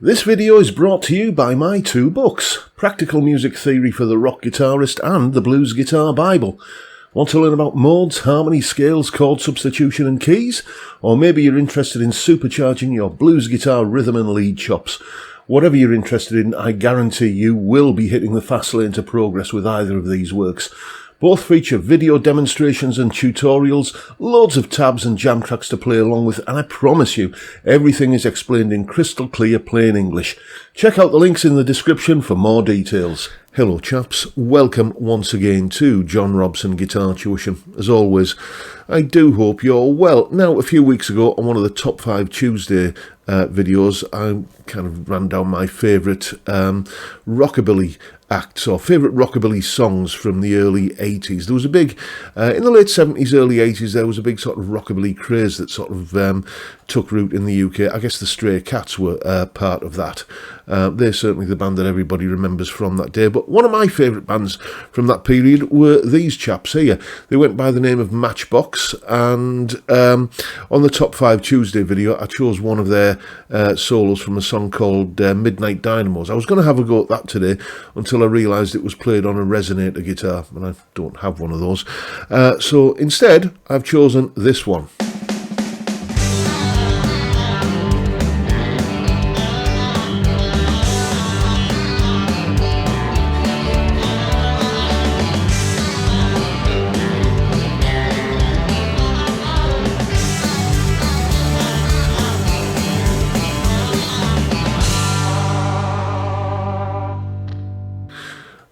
This video is brought to you by my two books, Practical Music Theory for the Rock Guitarist and The Blues Guitar Bible. Want to learn about modes, harmony, scales, chord substitution and keys? Or maybe you're interested in supercharging your blues guitar rhythm and lead chops. Whatever you're interested in, I guarantee you will be hitting the fast lane to progress with either of these works. Both feature video demonstrations and tutorials, loads of tabs and jam tracks to play along with, and I promise you, everything is explained in crystal clear plain English. Check out the links in the description for more details. Hello chaps, welcome once again to John Robson Guitar Tuition. As always, I do hope you're well. Now, a few weeks ago on one of the Top 5 Tuesday videos, I kind of ran down my favourite rockabilly acts or favourite rockabilly songs from the early 80s. There was a big, in the late 70s, early 80s, there was a big sort of rockabilly craze that sort of took root in the UK. I guess the Stray Cats were part of that. They're certainly the band that everybody remembers from that day. But one of my favourite bands from that period were these chaps here. They went by the name of Matchbox, and on the Top 5 Tuesday video, I chose one of their solos from a song called Midnight Dynamos. I was going to have a go at that today until I realised it was played on a resonator guitar, and I don't have one of those. So instead, I've chosen this one.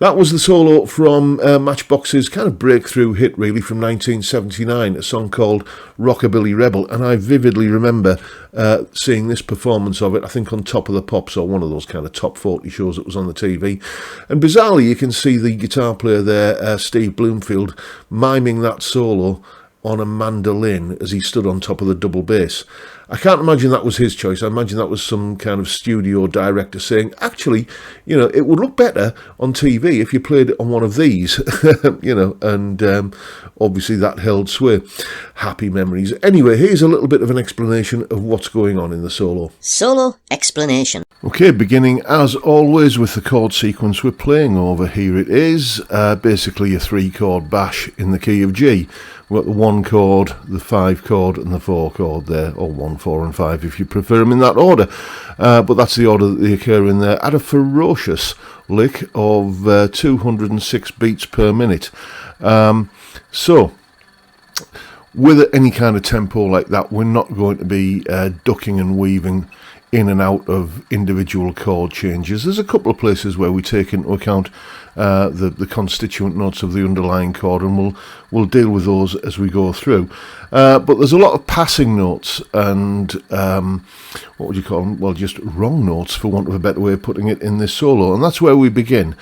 That was the solo from Matchbox's kind of breakthrough hit, really, from 1979, a song called Rockabilly Rebel, and I vividly remember seeing this performance of it, I think on Top of the Pops, or one of those kind of top 40 shows that was on the TV. And bizarrely, you can see the guitar player there, Steve Bloomfield, miming that solo on a mandolin as he stood on top of the double bass. I can't imagine that was his choice. I imagine that was some kind of studio director saying, actually, you know, it would look better on TV if you played it on one of these, you know, and obviously that held sway. Happy memories. Anyway, here's a little bit of an explanation of what's going on in the solo. Solo explanation. Okay, beginning as always with the chord sequence we're playing over. Here it is, basically a 3-chord bash in the key of G. We've got the 1 chord, the 5 chord and the 4 chord there, or 1, 4 and 5 if you prefer them in that order. But that's the order that they occur in there at a ferocious lick of 206 beats per minute. So, with any kind of tempo like that, we're not going to be ducking and weaving in and out of individual chord changes. There's a couple of places where we take into account the constituent notes of the underlying chord, and we'll deal with those as we go through. But there's a lot of passing notes and what would you call them? Well, just wrong notes, for want of a better way of putting it, in this solo, and that's where we begin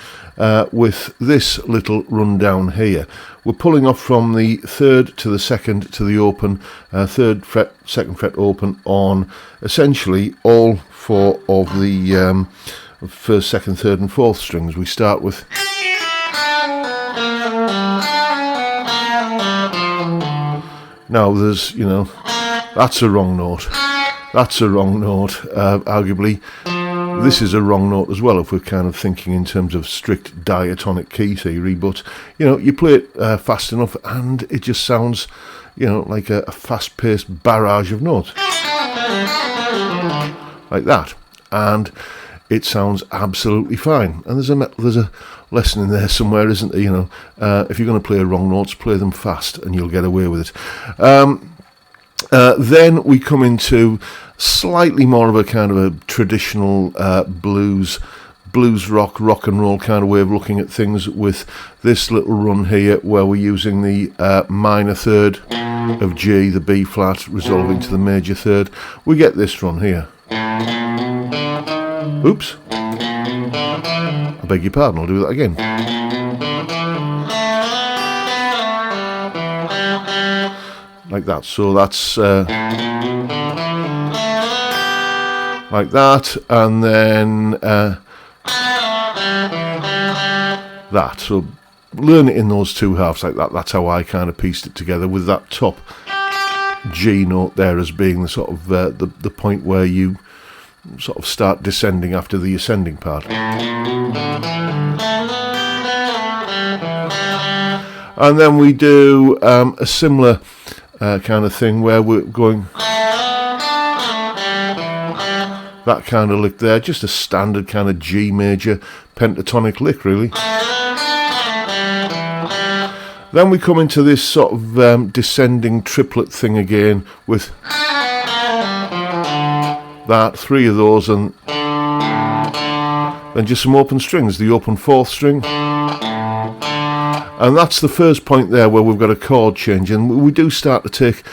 with this little rundown here. We're pulling off from the 3rd to the 2nd to the open, 3rd fret, 2nd fret open on essentially all 4 of the 1st, 2nd, 3rd and 4th strings. We start with now there's, you know, that's a wrong note. That's a wrong note. Arguably, this is a wrong note as well if we're kind of thinking in terms of strict diatonic key theory. But, you know, you play it fast enough and it just sounds, you know, like a fast-paced barrage of notes. Like that. And it sounds absolutely fine. And there's a lesson in there somewhere, isn't there? You know, if you're going to play wrong notes, play them fast and you'll get away with it. Then we come into slightly more of a kind of a traditional blues rock and roll kind of way of looking at things with this little run here where we're using the minor 3rd of G, the B flat, resolving to the major 3rd. We get this run here. Oops. I beg your pardon, I'll do that again. Like that. So that's like that, and then that. So learn it in those two halves like that. That's how I kind of pieced it together, with that top G note there as being the sort of the point where you sort of start descending after the ascending part. And then we do a similar kind of thing where we're going that kind of lick there, just a standard kind of G major pentatonic lick really. Then we come into this sort of descending triplet thing again with that, 3 of those, and then just some open strings, the open 4th string. And that's the first point there where we've got a chord change, and we do start to take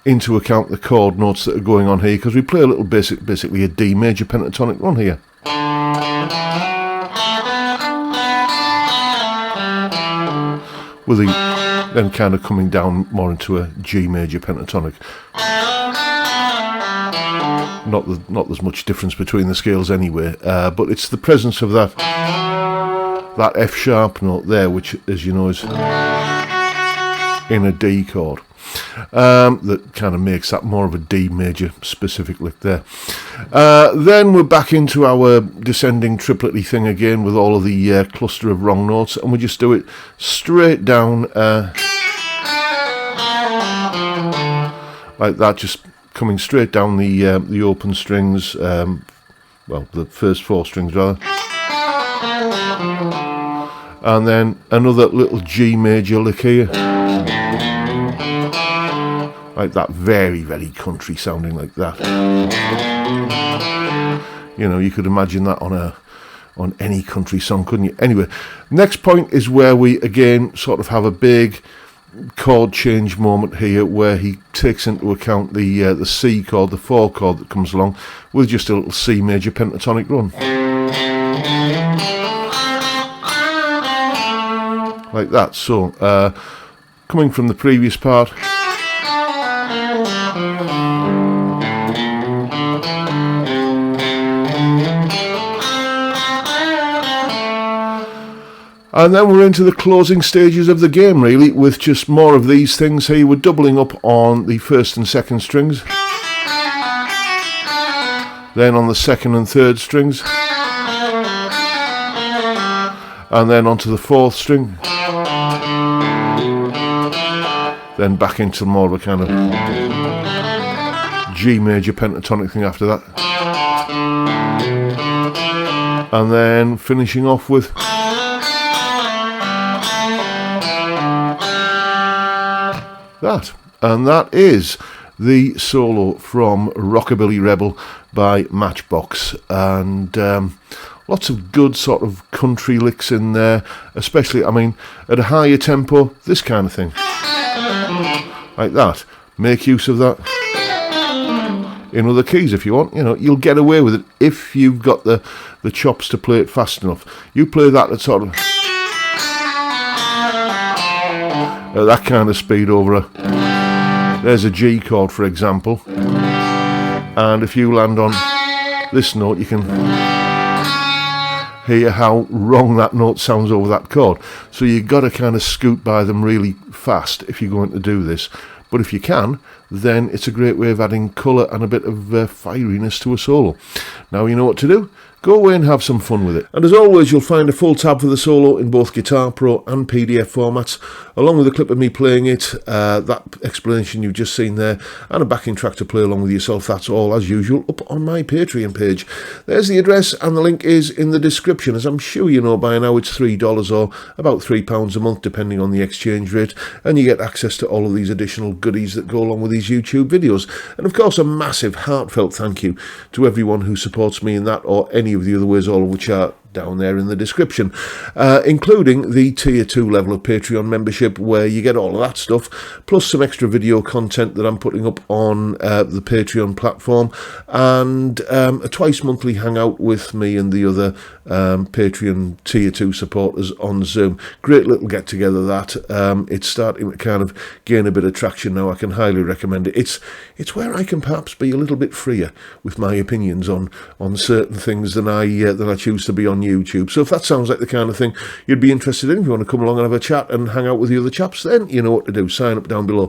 into account the chord notes that are going on here, because we play a little basically a D major pentatonic run here. With the then kind of coming down more into a G major pentatonic. Not there's much difference between the scales anyway, but it's the presence of that F sharp note there, which, as you know, is in a D chord. That kind of makes that more of a D major specific lick there. Then we're back into our descending triplety thing again with all of the cluster of wrong notes, and we just do it straight down like that, just coming straight down the open strings, well, the first 4 strings rather, and then another little G major lick here. Like that, very, very country sounding like that. You know, you could imagine that on any country song, couldn't you? Anyway, next point is where we again sort of have a big chord change moment here, where he takes into account the C chord, the 4 chord that comes along, with just a little C major pentatonic run. Like that. So, coming from the previous part. And then we're into the closing stages of the game, really, with just more of these things here. We're doubling up on the 1st and 2nd strings, then on the 2nd and 3rd strings, and then onto the 4th string, then back into more of a kind of G major pentatonic thing after that, and then finishing off with that. And that is the solo from Rockabilly Rebel by Matchbox, and lots of good sort of country licks in there, especially, I mean, at a higher tempo, this kind of thing, like that. Make use of that in other keys if you want. You know, you'll get away with it if you've got the chops to play it fast enough. You play that at sort of that kind of speed over there's a G chord, for example, and if you land on this note, you can hear how wrong that note sounds over that chord. So you've got to kind of scoot by them really fast if you're going to do this. But if you can, then it's a great way of adding colour and a bit of fieriness to a solo. Now you know what to do. Go away and have some fun with it. And as always, you'll find a full tab for the solo in both Guitar Pro and PDF formats, along with a clip of me playing it, that explanation you've just seen there, and a backing track to play along with yourself. That's all, as usual, up on my Patreon page. There's the address, and the link is in the description. As I'm sure you know by now, it's $3 or about £3 a month, depending on the exchange rate, and you get access to all of these additional goodies that go along with these YouTube videos. And of course, a massive, heartfelt thank you to everyone who supports me in that or any of the other ways, all of which are down there in the description, including the tier 2 level of Patreon membership, where you get all of that stuff, plus some extra video content that I'm putting up on the Patreon platform, and a twice monthly hangout with me and the other Patreon tier 2 supporters on Zoom. Great little get together that. It's starting to kind of gain a bit of traction now. I can highly recommend it. It's where I can perhaps be a little bit freer with my opinions on certain things than I choose to be on YouTube. So if that sounds like the kind of thing you'd be interested in, if you want to come along and have a chat and hang out with the other chaps, then you know what to do. Sign up down below.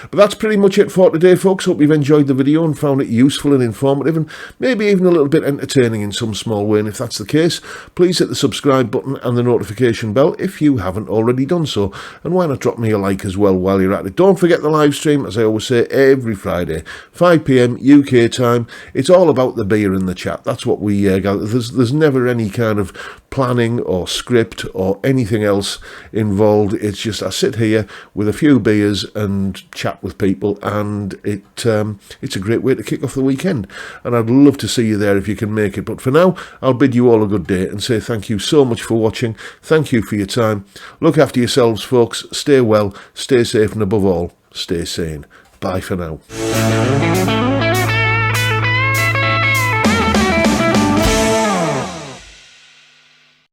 But that's pretty much it for today, folks. Hope you've enjoyed the video and found it useful and informative, and maybe even a little bit entertaining in some small way. And if that's the case, please hit the subscribe button and the notification bell if you haven't already done so. And why not drop me a like as well while you're at it. Don't forget the live stream, as I always say, every Friday, 5 p.m. UK time. It's all about the beer in the chat. That's what we gather. There's never any kind of planning or script or anything else involved. It's just I sit here with a few beers and chat with people, and it's a great way to kick off the weekend. And I'd love to see you there if you can make it. But for now, I'll bid you all a good day and say thank you so much for watching. Thank you for your time. Look after yourselves, folks. Stay well, stay safe, and above all, stay sane. Bye for now.